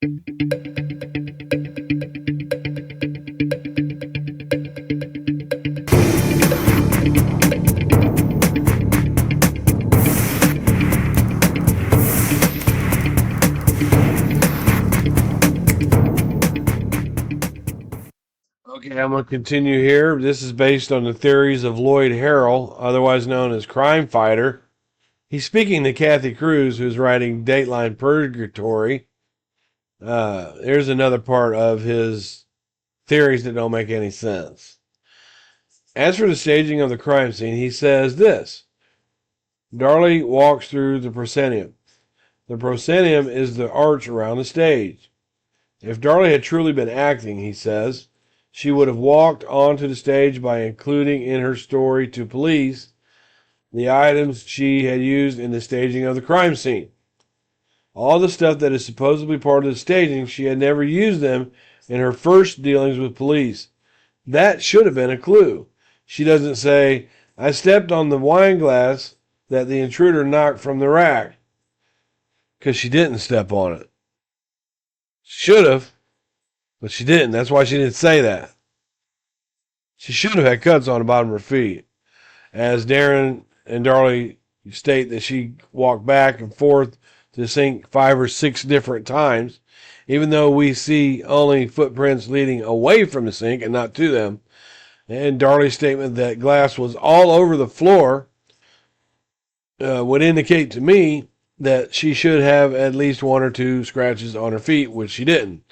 Okay, I'm going to continue here. This is based on the theories of Lloyd Harrell, otherwise known as CrimeFighter. He's speaking to Kathy Cruz, who's writing Dateline Purgatory. Here's another part of his theories that don't make any sense. As for the staging of the crime scene, he says this. Darlie walks through the proscenium. The proscenium is the arch around the stage. If Darlie had truly been acting, he says, she would have walked onto the stage by including in her story to police the items she had used in the staging of the crime scene. All the stuff that is supposedly part of the staging, she had never used them in her first dealings with police. That should have been a clue. She doesn't say, I stepped on the wine glass that the intruder knocked from the rack. Because she didn't step on it. Should have, but she didn't. That's why she didn't say that. She should have had cuts on the bottom of her feet. As Darren and Darlie state that she walked back and forth to the sink 5 or 6 different times, even though we see only footprints leading away from the sink and not to them. And Darlie's statement that glass was all over the floor would indicate to me that she should have at least 1 or 2 scratches on her feet, which she didn't.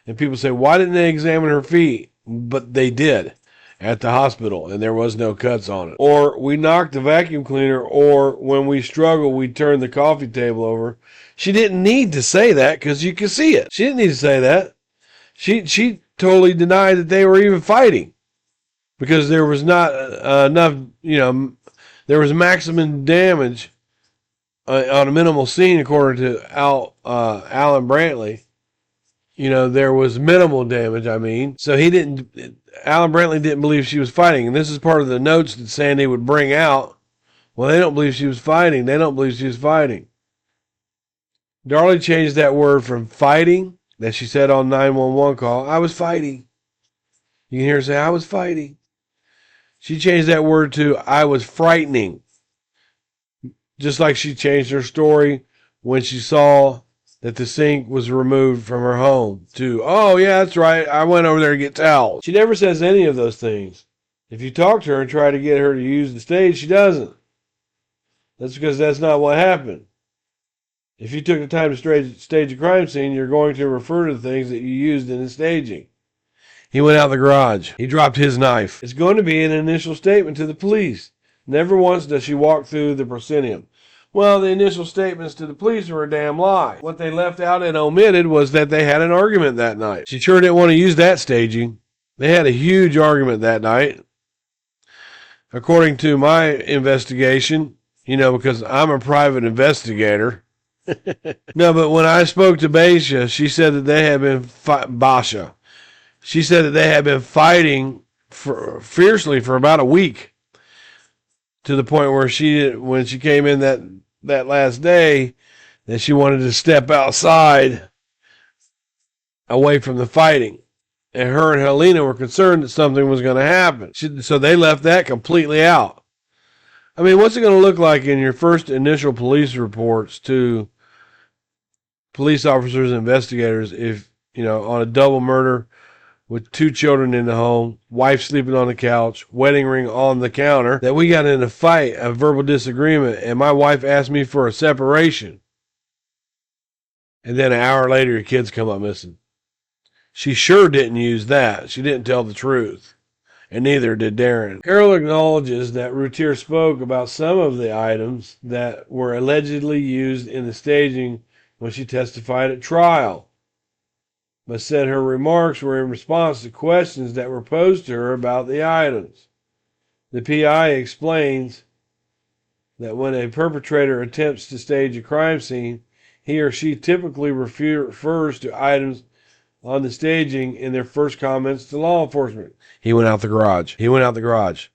And people say, why didn't they examine her feet? But they did at the hospital, and there was no cuts on it. Or we knocked the vacuum cleaner, or when we struggle, we turned the coffee table over. She didn't need to say that because you can see it. She didn't need to say that. She totally denied that they were even fighting because there was not enough, there was maximum damage on a minimal scene, according to Alan Brantley. There was minimal damage, So Alan Brantley didn't believe she was fighting. And this is part of the notes that Sandy would bring out. Well, they don't believe she was fighting. They don't believe she was fighting. Darlie changed that word from fighting, that she said on 911 call, I was fighting. You can hear her say, I was fighting. She changed that word to, I was frightening. Just like she changed her story when she saw that the sink was removed from her home to, oh, yeah, that's right, I went over there to get towels. She never says any of those things. If you talk to her and try to get her to use the stage, she doesn't. That's because that's not what happened. If you took the time to stage a crime scene, you're going to refer to the things that you used in the staging. He went out the garage. He dropped his knife. It's going to be an initial statement to the police. Never once does she walk through the proscenium. Well, the initial statements to the police were a damn lie. What they left out and omitted was that they had an argument that night. She sure didn't want to use that staging. They had a huge argument that night. According to my investigation, because I'm a private investigator. No, but when I spoke to Basha, she said that they had been Basha. She said that they had been fighting fiercely for about a week, to the point where when she came in that last day, that she wanted to step outside away from the fighting. And her and Helena were concerned that something was going to happen. So they left that completely out. What's it going to look like in your first initial police reports to police officers and investigators if, on a double murder with 2 children in the home, wife sleeping on the couch, wedding ring on the counter, that we got in a fight, a verbal disagreement, and my wife asked me for a separation. And then an hour later, your kids come up missing. She sure didn't use that. She didn't tell the truth. And neither did Darren. Carol acknowledges that Routier spoke about some of the items that were allegedly used in the staging when she testified at trial, but said her remarks were in response to questions that were posed to her about the items. The PI explains that when a perpetrator attempts to stage a crime scene, he or she typically refers to items on the staging in their first comments to law enforcement. He went out the garage. He went out the garage.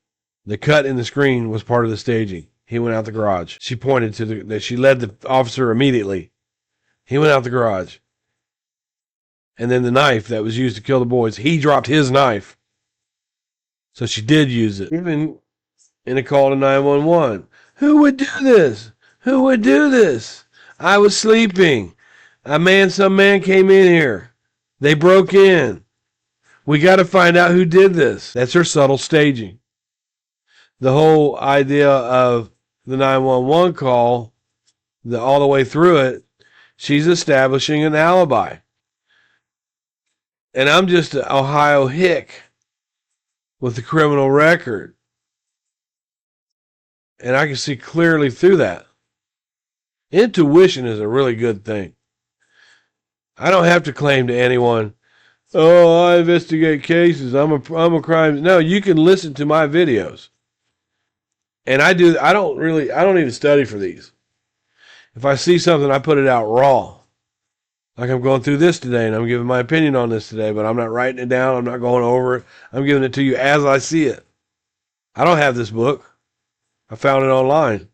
The cut in the screen was part of the staging. He went out the garage. She pointed to that she led the officer immediately. He went out the garage. And then the knife that was used to kill the boys. He dropped his knife. So she did use it. Even in a call to 911. Who would do this? Who would do this? I was sleeping. Some man came in here. They broke in. We got to find out who did this. That's her subtle staging. The whole idea of the 911 call, all the way through it, she's establishing an alibi. And I'm just an Ohio hick with a criminal record. And I can see clearly through that. Intuition is a really good thing. I don't have to claim to anyone, oh, I investigate cases. I'm a crime. No, you can listen to my videos. And I don't even study for these. If I see something, I put it out raw. Like I'm going through this today and I'm giving my opinion on this today, but I'm not writing it down. I'm not going over it. I'm giving it to you as I see it. I don't have this book. I found it online.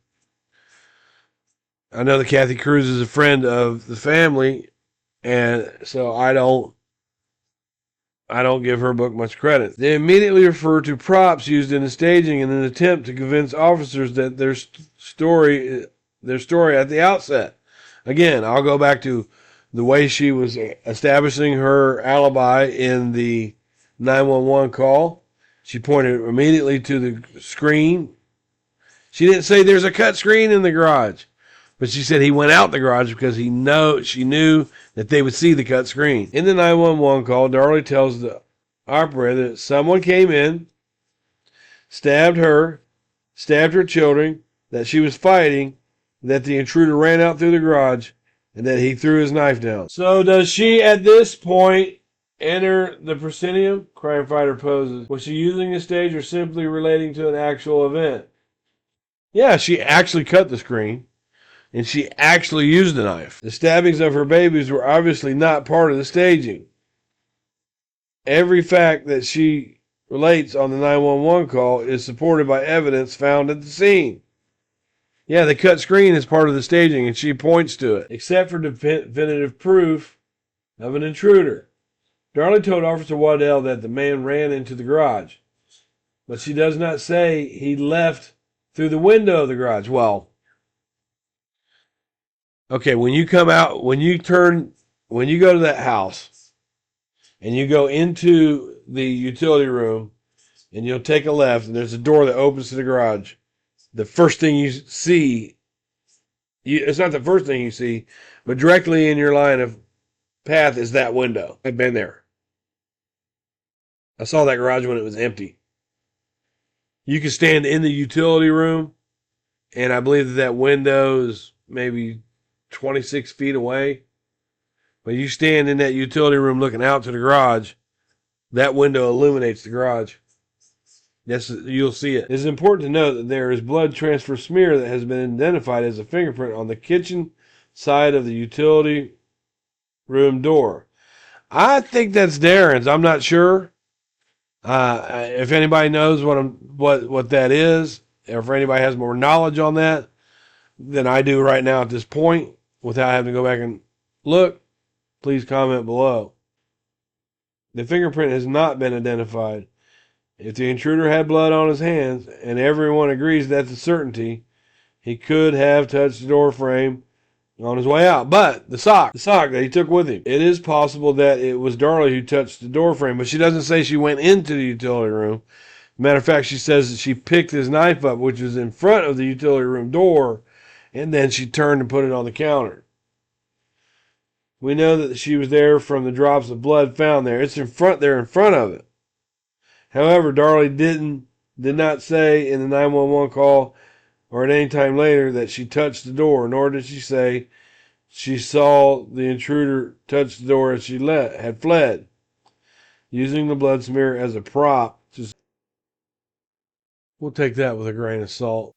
I know that Kathy Cruz is a friend of the family, and so I don't give her book much credit. They immediately refer to props used in the staging in an attempt to convince officers that their story at the outset. Again, I'll go back to the way she was establishing her alibi in the 911 call. She pointed immediately to the screen. She didn't say there's a cut screen in the garage, but she said he went out the garage because she knew that they would see the cut screen. In the 911 call, Darlie tells the operator that someone came in, stabbed her children, that she was fighting, that the intruder ran out through the garage, and that he threw his knife down. So does she at this point enter the proscenium? CrimeFighter poses. Was she using the stage or simply relating to an actual event? Yeah, she actually cut the screen. And she actually used the knife. The stabbings of her babies were obviously not part of the staging. Every fact that she relates on the 911 call is supported by evidence found at the scene. Yeah, the cut screen is part of the staging, and she points to it, except for definitive proof of an intruder. Darlie told Officer Waddell that the man ran into the garage, but she does not say he left through the window of the garage. Well, okay, when you go to that house and you go into the utility room and you'll take a left and there's a door that opens to the garage, the first thing you see, it's not the first thing you see, but directly in your line of path is that window. I've been there. I saw that garage when it was empty. You can stand in the utility room, and I believe that window is maybe 26 feet away. But you stand in that utility room looking out to the garage, that window illuminates the garage. Yes, you'll see it. It is important to note that there is blood transfer smear that has been identified as a fingerprint on the kitchen side of the utility room door. I think that's Darren's. I'm not sure. If anybody knows what that is, or if anybody has more knowledge on that than I do right now at this point, without having to go back and look, please comment below. The fingerprint has not been identified. If the intruder had blood on his hands, and everyone agrees that's a certainty, he could have touched the door frame on his way out. But the sock that he took with him, it is possible that it was Darlie who touched the door frame, but she doesn't say she went into the utility room. Matter of fact, she says that she picked his knife up, which was in front of the utility room door, and then she turned and put it on the counter. We know that she was there from the drops of blood found there. It's in front of it. However, Darlie did not say in the 911 call or at any time later that she touched the door, nor did she say she saw the intruder touch the door as she had fled, using the blood smear as a prop. We'll take that with a grain of salt.